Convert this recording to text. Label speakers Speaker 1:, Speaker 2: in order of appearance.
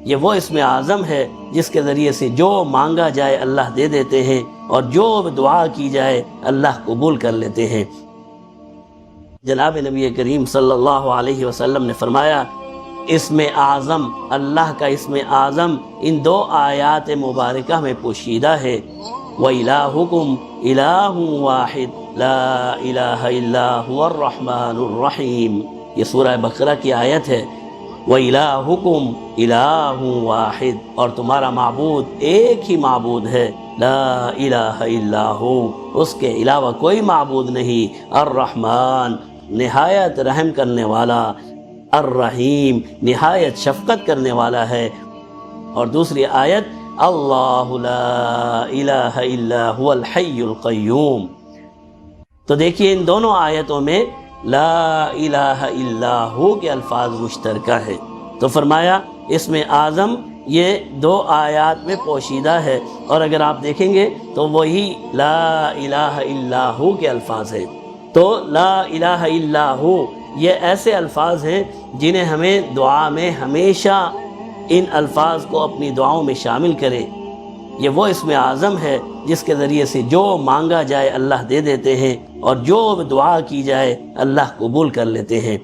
Speaker 1: یہ وہ اسم اعظم ہے جس کے ذریعے سے جو مانگا جائے اللہ دے دیتے ہیں، اور جو دعا کی جائے اللہ قبول کر لیتے ہیں۔ جناب نبی کریم صلی اللہ علیہ وسلم نے فرمایا، اسم اعظم، اللہ کا اسم اعظم ان دو آیات مبارکہ میں پوشیدہ ہے۔ وَإِلَٰهُكُمْ إِلَٰهٌ وَاحِدٌ لَا إِلَٰهَ إِلَّا هُوَ الرَّحْمَٰنُ الرَّحِيمُ، یہ سورہ بقرہ کی آیت ہے۔ وَإِلَٰهُكُمْ إِلَٰهٌ وَاحِدٌ، اور تمہارا معبود ایک ہی معبود ہے، لا الہ الا ہو، اس کے علاوہ کوئی معبود نہیں، الرحمن، نہایت رحم کرنے والا، الرحیم، نہایت شفقت کرنے والا ہے۔ اور دوسری آیت، اللہ لا الہ الا هو الحی القیوم۔ تو دیکھیے ان دونوں آیتوں میں لا الہ الا ہو کے الفاظ مشترکہ ہے۔ تو فرمایا اسم اعظم یہ دو آیات میں پوشیدہ ہے، اور اگر آپ دیکھیں گے تو وہی لا الہ الا ہو کے الفاظ ہیں۔ تو لا الہ الا ہو یہ ایسے الفاظ ہیں جنہیں ہمیں دعا میں ہمیشہ ان الفاظ کو اپنی دعاؤں میں شامل کرے۔ یہ وہ اسم اعظم ہے جس کے ذریعے سے جو مانگا جائے اللہ دے دیتے ہیں، اور جو دعا کی جائے اللہ قبول کر لیتے ہیں۔